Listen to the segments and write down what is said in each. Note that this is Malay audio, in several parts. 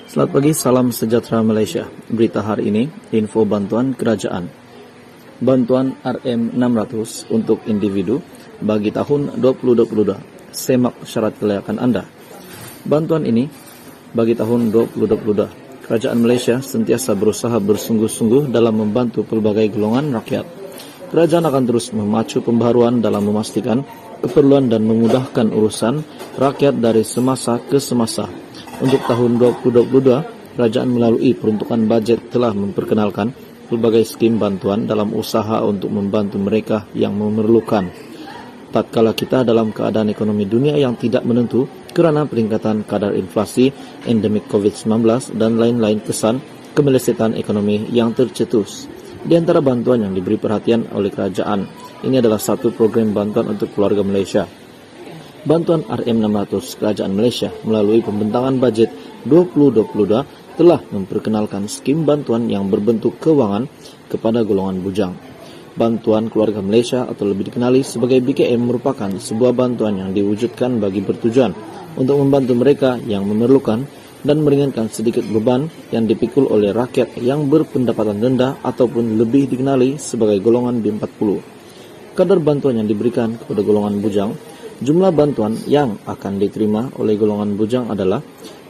Selamat pagi, salam sejahtera Malaysia. Berita hari ini, info bantuan kerajaan. Bantuan RM600 untuk individu bagi tahun 2022. Semak syarat kelayakan anda. Bantuan ini bagi tahun 2022. Kerajaan Malaysia sentiasa berusaha bersungguh-sungguh dalam membantu pelbagai golongan rakyat. Kerajaan akan terus memacu pembaharuan dalam memastikan keperluan dan memudahkan urusan rakyat dari semasa ke semasa. Untuk tahun 2022, kerajaan melalui peruntukan bajet telah memperkenalkan pelbagai skim bantuan dalam usaha untuk membantu mereka yang memerlukan. Tatkala kita dalam keadaan ekonomi dunia yang tidak menentu kerana peningkatan kadar inflasi, endemik COVID-19 dan lain-lain kesan kemelesetan ekonomi yang tercetus. Di antara bantuan yang diberi perhatian oleh kerajaan, ini adalah satu program bantuan untuk keluarga Malaysia. Bantuan RM600 Kerajaan Malaysia melalui pembentangan bajet 2022 telah memperkenalkan skim bantuan yang berbentuk kewangan kepada golongan bujang. Bantuan Keluarga Malaysia atau lebih dikenali sebagai BKM merupakan sebuah bantuan yang diwujudkan bagi bertujuan untuk membantu mereka yang memerlukan dan meringankan sedikit beban yang dipikul oleh rakyat yang berpendapatan rendah ataupun lebih dikenali sebagai golongan B40. Kadar bantuan yang diberikan kepada golongan bujang. Jumlah bantuan yang akan diterima oleh golongan bujang adalah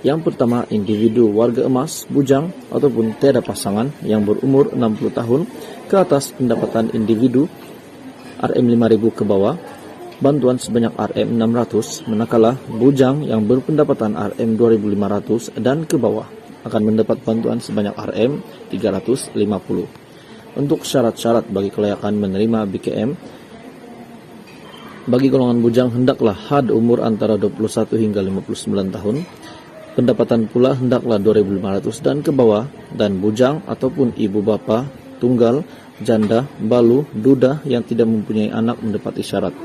yang pertama, individu warga emas, bujang ataupun tiada pasangan yang berumur 60 tahun ke atas pendapatan individu RM5,000 ke bawah, bantuan sebanyak RM600, manakala bujang yang berpendapatan RM2,500 dan ke bawah akan mendapat bantuan sebanyak RM350. Untuk syarat-syarat bagi kelayakan menerima BKM, bagi golongan bujang hendaklah had umur antara 21 hingga 59 tahun. Pendapatan pula hendaklah 2,500 dan ke bawah, dan bujang ataupun ibu bapa, tunggal, janda, balu, duda yang tidak mempunyai anak mendapati syarat.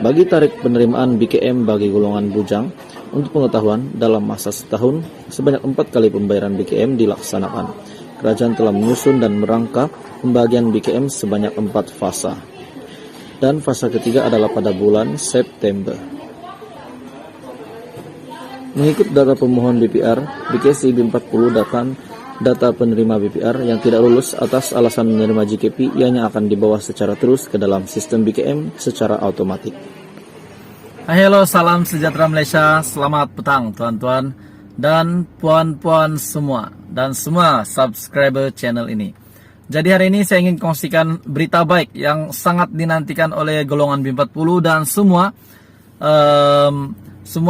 Bagi tarikh penerimaan BKM bagi golongan bujang, untuk pengetahuan, dalam masa setahun, sebanyak 4 kali pembayaran BKM dilaksanakan. Kerajaan telah menyusun dan merangkap pembagian BKM sebanyak 4 fasa. Dan fasa ketiga adalah pada bulan September. Mengikut data pemohon BPR, BKC B40 data penerima BPR yang tidak lulus atas alasan menerima JKP ianya akan dibawa secara terus ke dalam sistem BKM secara automatik. Halo, salam sejahtera Malaysia. Selamat petang tuan-tuan dan puan-puan semua dan semua subscriber channel ini. Jadi hari ini saya ingin kongsikan berita baik yang sangat dinantikan oleh golongan B40 dan semua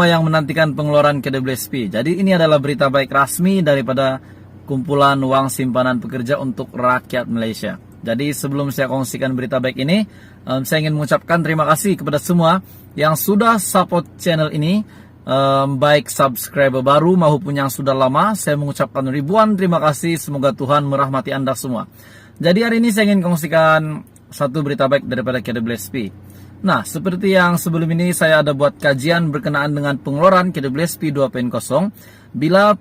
yang menantikan pengeluaran KWSP. Jadi ini adalah berita baik rasmi daripada kumpulan wang simpanan pekerja untuk rakyat Malaysia. Jadi sebelum saya kongsikan berita baik ini, saya ingin mengucapkan terima kasih kepada semua yang sudah support channel ini, baik subscriber baru maupun yang sudah lama. Saya mengucapkan ribuan terima kasih. Semoga Tuhan merahmati anda semua. Jadi hari ini saya ingin kongsikan satu berita baik daripada KWSP. Nah, seperti yang sebelum ini saya ada buat kajian berkenaan dengan pengeluaran KWSP 2.0 bila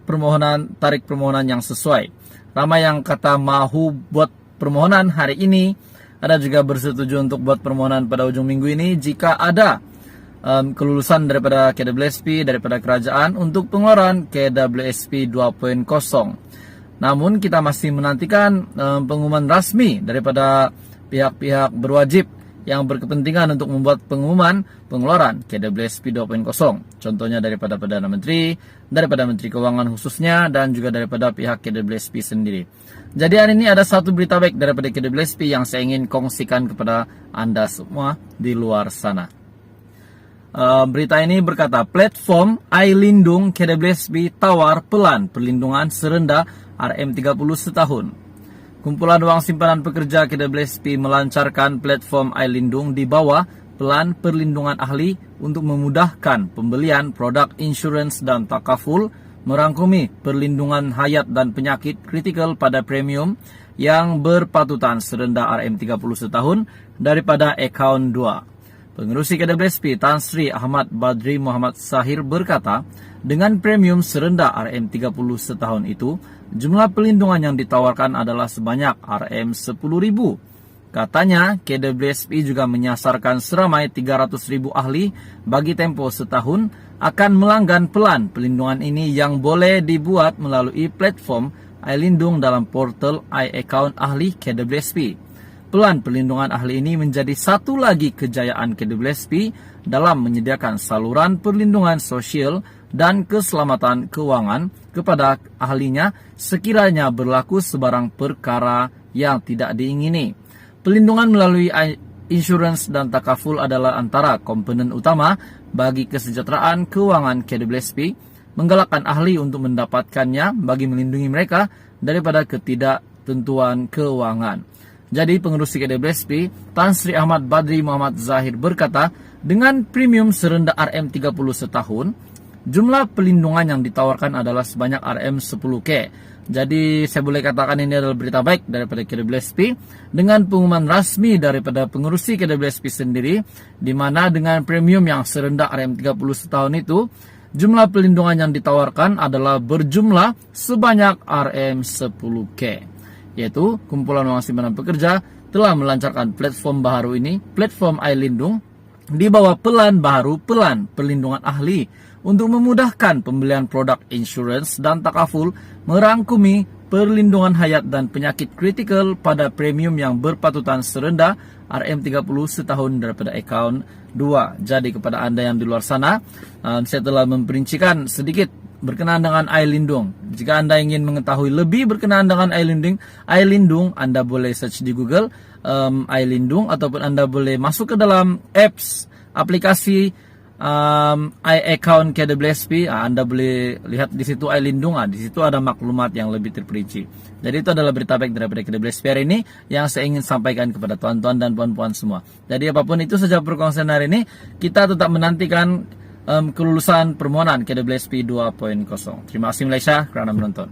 tarik permohonan yang sesuai. Ramai yang kata mahu buat permohonan hari ini, ada juga bersetuju untuk buat permohonan pada ujung minggu ini jika ada kelulusan daripada KWSP, daripada kerajaan untuk pengeluaran KWSP 2.0. Namun kita masih menantikan pengumuman rasmi daripada pihak-pihak berwajib yang berkepentingan untuk membuat pengumuman pengeluaran KWSP 2.0. Contohnya daripada Perdana Menteri, daripada Menteri Keuangan khususnya, dan juga daripada pihak KWSP sendiri. Jadi hari ini ada satu berita baik daripada KWSP yang saya ingin kongsikan kepada anda semua di luar sana. Berita ini berkata, platform iLindung KWSP tawar pelan perlindungan serendah RM30 setahun. Kumpulan wang simpanan pekerja KWSP melancarkan platform iLindung di bawah pelan perlindungan ahli untuk memudahkan pembelian produk insurans dan takaful, merangkumi perlindungan hayat dan penyakit kritikal pada premium yang berpatutan serendah RM30 setahun daripada akaun 2. Pengerusi KWSP Tan Sri Ahmad Badri Muhammad Sahir berkata, dengan premium serendah RM30 setahun itu, jumlah perlindungan yang ditawarkan adalah sebanyak RM10,000. Katanya, KWSP juga menyasarkan seramai 300.000 ahli bagi tempo setahun akan melanggan pelan pelindungan ini yang boleh dibuat melalui platform iLindung dalam portal iAccount ahli KWSP. Pelan perlindungan ahli ini menjadi satu lagi kejayaan KWSP dalam menyediakan saluran perlindungan sosial dan keselamatan keuangan kepada ahlinya sekiranya berlaku sebarang perkara yang tidak diingini. Pelindungan melalui insurance dan takaful adalah antara komponen utama bagi kesejahteraan keuangan KWSP, menggalakkan ahli untuk mendapatkannya bagi melindungi mereka daripada ketidaktentuan keuangan. Jadi pengurusi KWSP, Tan Sri Ahmad Badri Muhammad Zahir berkata, dengan premium serendah RM30 setahun, jumlah pelindungan yang ditawarkan adalah sebanyak RM10K. Jadi saya boleh katakan ini adalah berita baik daripada KWSP dengan pengumuman rasmi daripada pengurusi KWSP sendiri, di mana dengan premium yang serendah RM30 setahun itu, jumlah pelindungan yang ditawarkan adalah berjumlah sebanyak RM10K. Yaitu kumpulan uang simpanan pekerja telah melancarkan platform baru ini, platform iLindung, di bawah pelan baru pelan perlindungan ahli untuk memudahkan pembelian produk insurance dan takaful, merangkumi perlindungan hayat dan penyakit kritikal pada premium yang berpatutan serendah RM30 setahun daripada account 2. Jadi kepada Anda yang di luar sana, saya telah memperincikan sedikit berkenaan dengan iLindung. Jika Anda ingin mengetahui lebih berkenaan dengan iLindung, Anda boleh search di Google iLindung, ataupun Anda boleh masuk ke dalam apps aplikasi iAccount KWSP. Anda boleh lihat di situ iLindung. Di situ ada maklumat yang lebih terperinci. Jadi itu adalah berita baik daripada KWSP hari ini yang saya ingin sampaikan kepada tuan-tuan dan puan-puan semua. Jadi apapun itu saja perkongsian hari ini, kita tetap menantikan kelulusan permohonan KWSP 2.0. Terima kasih Malaysia kerana menonton.